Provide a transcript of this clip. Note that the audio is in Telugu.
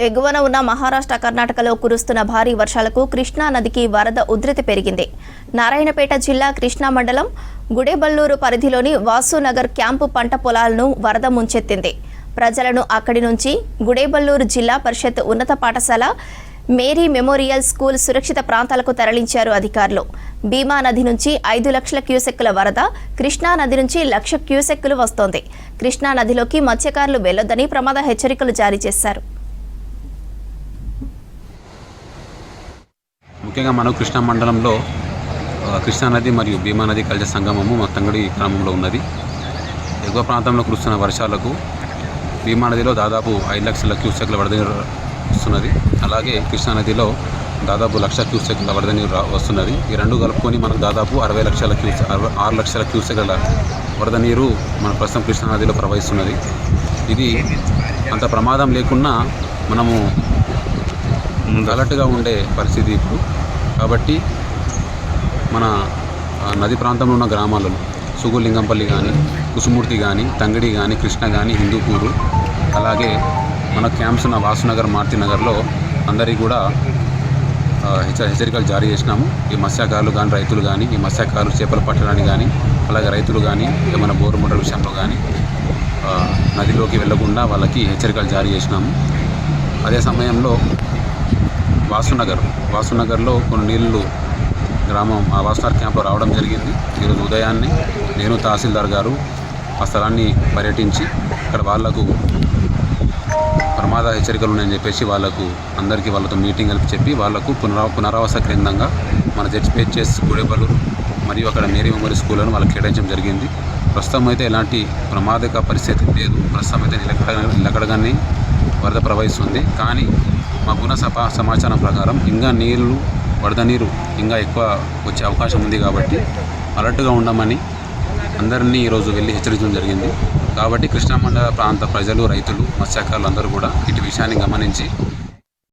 ఎగువన ఉన్న మహారాష్ట్ర కర్ణాటకలో కురుస్తున్న భారీ వర్షాలకు కృష్ణా నదికి వరద ఉధృతి పెరిగింది. నారాయణపేట జిల్లా కృష్ణా మండలం గుడేబల్లూరు పరిధిలోని వాసునగర్ క్యాంపు పంట పొలాలను వరద ముంచెత్తింది. ప్రజలను అక్కడి నుంచి గుడేబల్లూరు జిల్లా పరిషత్ ఉన్నత పాఠశాల మేరీ మెమోరియల్ స్కూల్ సురక్షిత ప్రాంతాలకు తరలించారు అధికారులు. భీమా నది నుంచి 5 లక్షల క్యూసెక్కుల వరద కృష్ణా నది నుంచి 1 లక్ష క్యూసెక్కులు వస్తోంది. కృష్ణా నదిలోకి మత్స్యకారులు వెళ్లొద్దని ప్రమాద హెచ్చరికలు జారీ చేశారు. ముఖ్యంగా మనం కృష్ణా మండలంలో కృష్ణా నది మరియు భీమా నది కలిసే సంగమము మా తంగడి గ్రామంలో ఉన్నది. ఎగువ ప్రాంతంలో కురుస్తున్న వర్షాలకు భీమా నదిలో దాదాపు 5 లక్షల క్యూసెక్ల వరద నీరు వస్తున్నది. అలాగే కృష్ణా నదిలో దాదాపు 1 లక్ష క్యూసెక్ల వరద నీరు వస్తున్నది. ఈ రెండు కలుపుకొని మనకు దాదాపు 6 లక్షల క్యూసెక్ల వరద నీరు మన ప్రస్తుతం కృష్ణా నదిలో ప్రవహిస్తున్నది. ఇది అంత ప్రమాదం లేకున్నా మనము అలర్ట్గా ఉండే పరిస్థితి ఇప్పుడు. కాబట్టి మన నది ప్రాంతంలో ఉన్న గ్రామాలలో సుగులింగంపల్లి కానీ, కుసుమూర్తి కానీ, తంగడి కానీ, కృష్ణ కానీ, హిందూపూరు, అలాగే మన క్యాంప్స్ ఉన్న వాసునగర్, మారుతినగర్లో అందరికీ కూడా హెచ్చరికలు జారీ చేసినాము. ఈ మత్స్యకారులు కానీ, రైతులు కానీ, ఈ మత్స్యకారులు చేపలు పట్టడానికి కానీ, అలాగే రైతులు కానీ ఏమైనా బోరు మోటార్ విషయంలో కానీ నదిలోకి వెళ్లకుండా వాళ్ళకి హెచ్చరికలు జారీ చేసినాము. అదే సమయంలో వాసునగర్లో కొన్ని నీళ్లు గ్రామం ఆ వాసునగర్ క్యాంప్లో రావడం జరిగింది. ఈరోజు ఉదయాన్నే నేను తహసీల్దార్ గారు ఆ స్థలాన్ని పర్యటించి ఇక్కడ వాళ్లకు ప్రమాద హెచ్చరికలు ఉన్నాయని చెప్పేసి వాళ్ళతో మీటింగ్ కలిపి చెప్పి వాళ్లకు పునరావాస కేంద్రంగా మన జెడ్పీహెచ్ఎస్ గుడేబల్లూరు మరియు అక్కడ మేరీ మెమోరియల్ స్కూళ్లను వాళ్ళకి కేటాయించడం జరిగింది. ప్రస్తుతం అయితే ఎలాంటి ప్రమాదక పరిస్థితి లేదు. ప్రస్తుతం అయితే నిలకడగానే వరద ప్రవహిస్తుంది. కానీ మాకున్న సమాచారం ప్రకారం ఇంకా వరద నీరు ఇంకా ఎక్కువ వచ్చే అవకాశం ఉంది. కాబట్టి అలర్ట్గా ఉండమని అందరినీ ఈరోజు వెళ్ళి హెచ్చరించడం జరిగింది. కాబట్టి కృష్ణా మండల ప్రాంత ప్రజలు, రైతులు, మత్స్యకారులు అందరూ కూడా ఇటు విషయాన్ని గమనించి